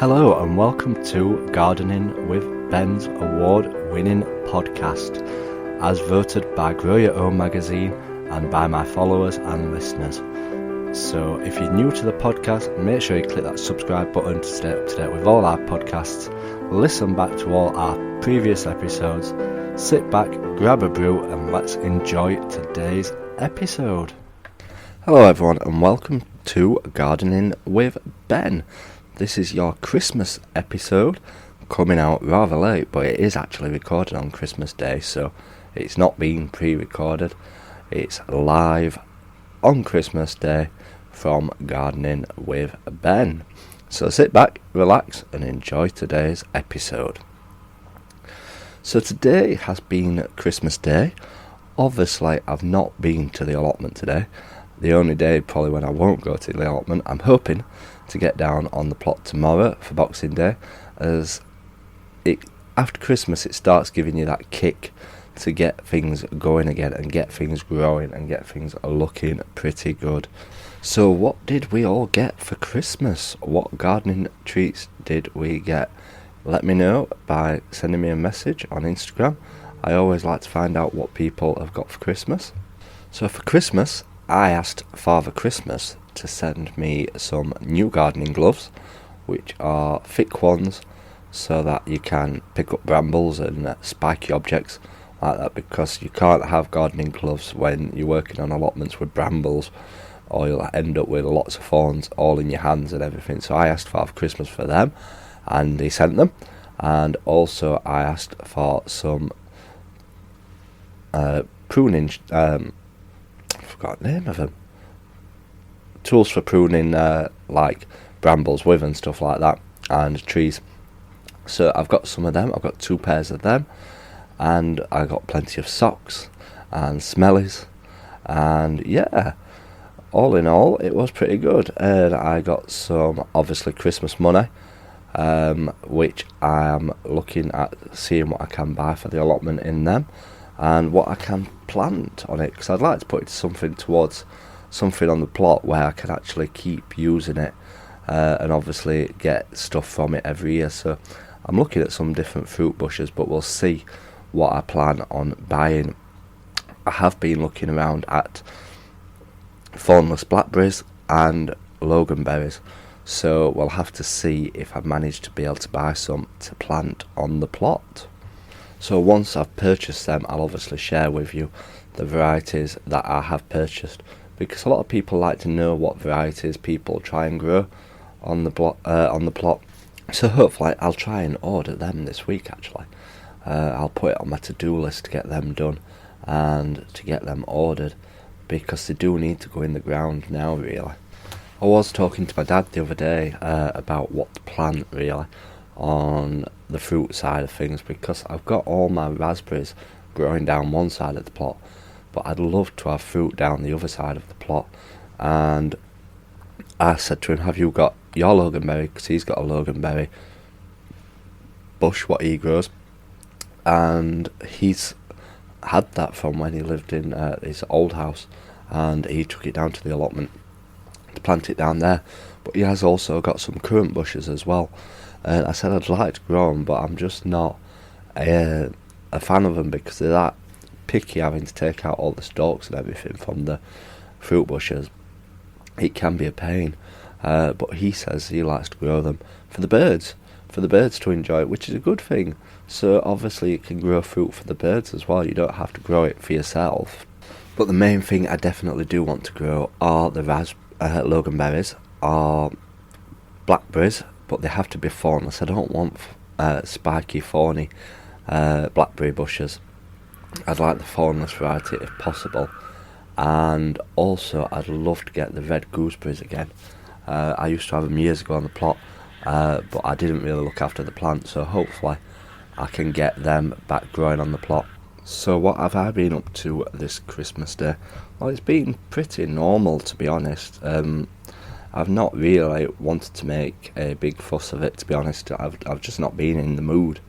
Hello and welcome to Gardening with Ben's award-winning podcast, as voted by Grow Your Own magazine and by my followers and listeners. So if you're new to the podcast, make sure you click that subscribe button to stay up to date with all our podcasts, listen back to all our previous episodes, sit back, grab a brew and let's enjoy today's episode. Hello everyone and welcome to Gardening with Ben. This is your Christmas episode, coming out rather late, but it is actually recorded on Christmas Day, so it's not been pre-recorded. It's live on Christmas Day from Gardening with Ben. So sit back, relax, and enjoy today's episode. So today has been Christmas Day. Obviously, I've not been to the allotment today. The only day probably when I won't go to the allotment. I'm hoping to get down on the plot tomorrow for Boxing Day, as after Christmas it starts giving you that kick to get things going again and get things growing and get things looking pretty good. So what did we all get for Christmas? What gardening treats did we get? Let me know by sending me a message on Instagram. I always like to find out what people have got for Christmas. So for Christmas, I asked Father Christmas to send me some new gardening gloves, which are thick ones, so that you can pick up brambles and spiky objects like that, because you can't have gardening gloves when you're working on allotments with brambles, or you'll end up with lots of thorns all in your hands and everything. So I asked Father Christmas for them, and he sent them. And also I asked for some pruning, I forgot the name of them, tools for pruning like brambles with and stuff like that, and trees. So I've got some of them. I've got 2 pairs of them, and I got plenty of socks and smellies, and yeah, all in all it was pretty good. And I got some obviously Christmas money, which I am looking at seeing what I can buy for the allotment in them and what I can plant on it, because I'd like to put something towards something on the plot where I can actually keep using it and obviously get stuff from it every year. So I'm looking at some different fruit bushes, but we'll see what I plan on buying. I have been looking around at thornless blackberries and loganberries, so we'll have to see if I've managed to be able to buy some to plant on the plot. So once I've purchased them, I'll obviously share with you the varieties that I have purchased, because a lot of people like to know what varieties people try and grow on the plot. So hopefully I'll try and order them this week actually. I'll put it on my to-do list to get them done and to get them ordered, because they do need to go in the ground now really. I was talking to my dad the other day about what to plant really on the fruit side of things, because I've got all my raspberries growing down one side of the plot, but I'd love to have fruit down the other side of the plot. And I said to him, have you got your loganberry? Because he's got a loganberry bush what he grows, and he's had that from when he lived in his old house, and he took it down to the allotment to plant it down there. But he has also got some currant bushes as well, and I said I'd like to grow them, but I'm just not a fan of them, because they're that picky, having to take out all the stalks and everything from the fruit bushes. It can be a pain, but he says he likes to grow them for the birds to enjoy it, which is a good thing. So obviously you can grow fruit for the birds as well, you don't have to grow it for yourself. But the main thing I definitely do want to grow are the loganberries or blackberries, but they have to be thornless. I don't want spiky thorny blackberry bushes. I'd like the thornless variety if possible. And also I'd love to get the red gooseberries again. I used to have them years ago on the plot, but I didn't really look after the plant, so hopefully I can get them back growing on the plot. So what have I been up to this Christmas Day? Well, it's been pretty normal, to be honest. I've not really wanted to make a big fuss of it, to be honest. I've just not been in the mood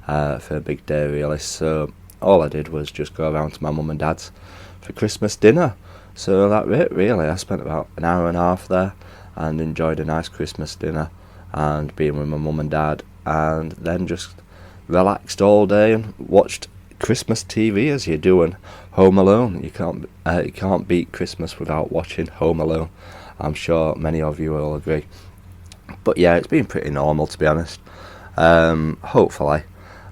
for a big day really, so all I did was just go around to my mum and dad's for Christmas dinner. So that really, I spent about an hour and a half there and enjoyed a nice Christmas dinner. and being with my mum and dad, and then just relaxed all day and watched Christmas TV as you do, and Home Alone. You can't beat Christmas without watching Home Alone. I'm sure many of you will agree. But yeah, it's been pretty normal, to be honest. Hopefully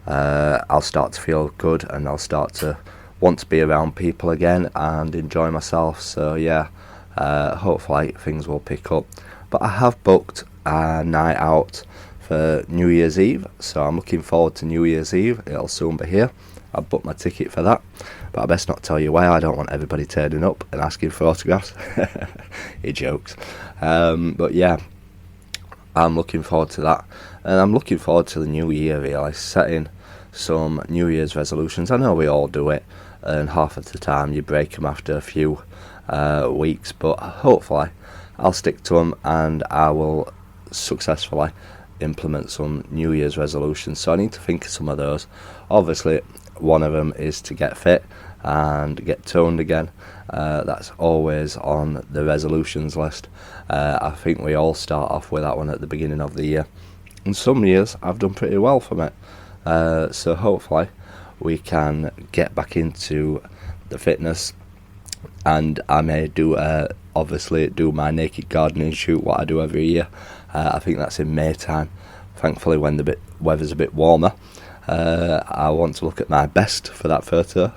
I'll start to feel good, and I'll start to want to be around people again and enjoy myself. So yeah, hopefully things will pick up. But I have booked a night out for New Year's Eve, so I'm looking forward to New Year's Eve. It'll soon be here. I've booked my ticket for that, but I best not tell you why. I don't want everybody turning up and asking for autographs. He jokes. But yeah, I'm looking forward to that, and I'm looking forward to the new year, really, setting some New Year's resolutions. I know we all do it, and half of the time you break them after a few weeks, but hopefully I'll stick to them, and I will successfully implement some New Year's resolutions. So I need to think of some of those. Obviously, one of them is to get fit and get toned again. That's always on the resolutions list. I think we all start off with that one at the beginning of the year, and some years I've done pretty well from it. So hopefully we can get back into the fitness, and I may obviously do my naked gardening shoot, what I do every year. I think that's in May time, thankfully, when the weather's a bit warmer. I want to look at my best for that photo.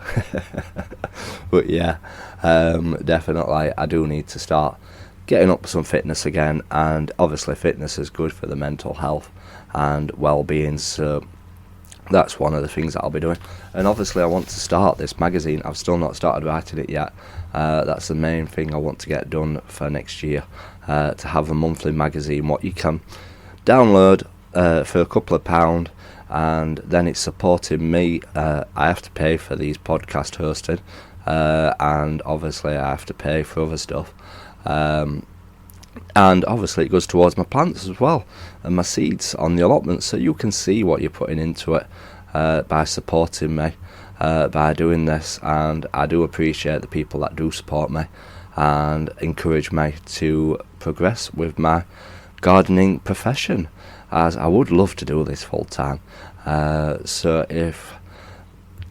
But yeah, definitely I do need to start getting up some fitness again, and obviously fitness is good for the mental health and well-being, so that's one of the things that I'll be doing. And obviously I want to start this magazine. I've still not started writing it yet. That's the main thing I want to get done for next year, to have a monthly magazine, what you can download for a couple of £, and then it's supporting me. I have to pay for these podcast hosting, and obviously I have to pay for other stuff, and obviously it goes towards my plants as well, and my seeds on the allotment, so you can see what you're putting into it by supporting me, by doing this. And I do appreciate the people that do support me and encourage me to progress with my gardening profession, as I would love to do this full time. So if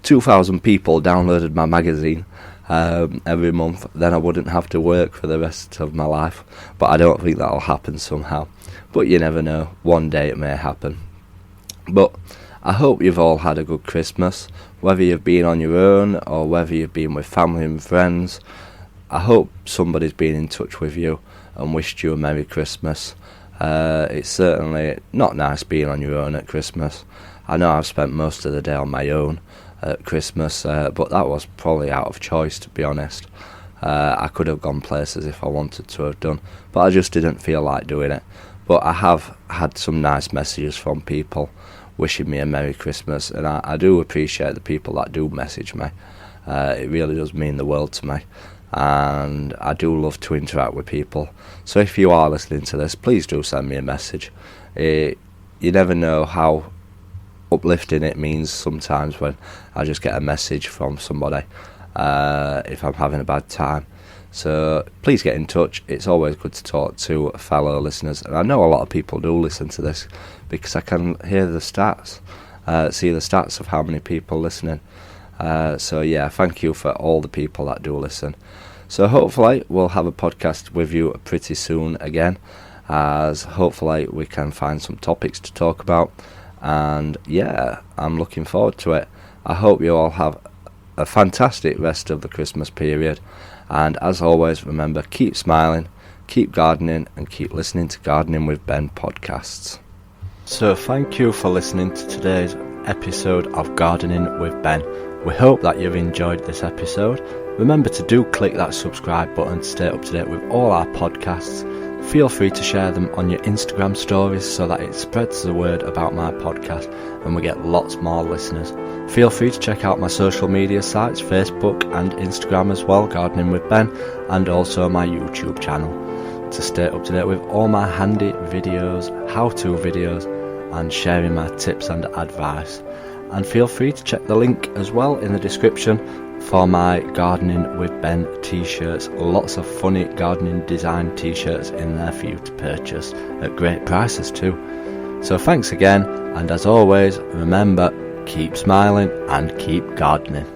2,000 people downloaded my magazine every month, then I wouldn't have to work for the rest of my life. But I don't think that'll happen somehow. But you never know, one day it may happen. But I hope you've all had a good Christmas, whether you've been on your own or whether you've been with family and friends. I hope somebody's been in touch with you and wished you a Merry Christmas. It's certainly not nice being on your own at Christmas. I know I've spent most of the day on my own at Christmas, but that was probably out of choice, to be honest. I could have gone places if I wanted to have done, but I just didn't feel like doing it. But I have had some nice messages from people wishing me a Merry Christmas, and I do appreciate the people that do message me. It really does mean the world to me, and I do love to interact with people. So if you are listening to this, please do send me a message. You never know how uplifting it means sometimes when I just get a message from somebody, if I'm having a bad time. So please get in touch. It's always good to talk to fellow listeners, and I know a lot of people do listen to this because I can hear the stats, see the stats of how many people listening. So yeah, thank you for all the people that do listen. So hopefully we'll have a podcast with you pretty soon again, as hopefully we can find some topics to talk about. And yeah, I'm looking forward to it. I hope you all have a fantastic rest of the Christmas period, and as always, remember, keep smiling, keep gardening, and keep listening to Gardening with Ben podcasts. So thank you for listening to today's episode of Gardening with Ben. We hope that you've enjoyed this episode. Remember to do click that subscribe button to stay up to date with all our podcasts. Feel free to share them on your Instagram stories so that it spreads the word about my podcast and we get lots more listeners. Feel free to check out my social media sites, Facebook and Instagram as well, Gardening with Ben, and also my YouTube channel, to stay up to date with all my handy videos, how-to videos, and sharing my tips and advice. And feel free to check the link as well in the description for my Gardening with Ben t-shirts. Lots of funny gardening design t-shirts in there for you to purchase at great prices too. So thanks again, and as always, remember, keep smiling and keep gardening.